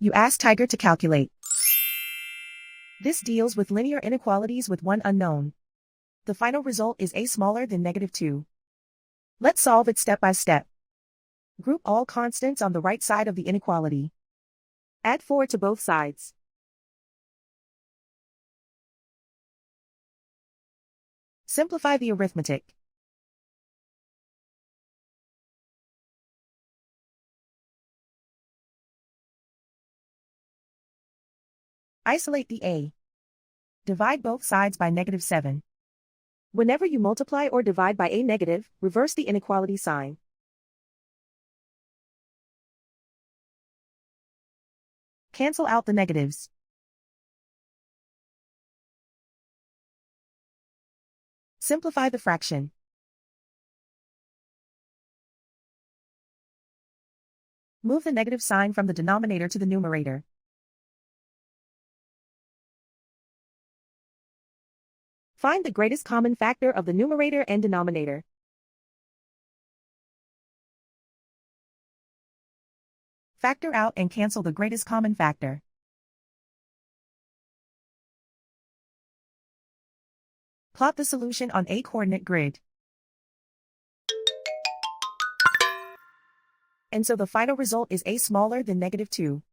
You ask Tiger to calculate. This deals with linear inequalities with one unknown. The final result is a smaller than -2. Let's solve it step by step. Group all constants on the right side of the inequality. Add 4 to both sides. Simplify the arithmetic. Isolate the a. Divide both sides by -7. Whenever you multiply or divide by a negative, reverse the inequality sign. Cancel out the negatives. Simplify the fraction. Move the negative sign from the denominator to the numerator. Find the greatest common factor of the numerator and denominator. Factor out and cancel the greatest common factor. Plot the solution on a coordinate grid. And so the final result is a smaller than -2.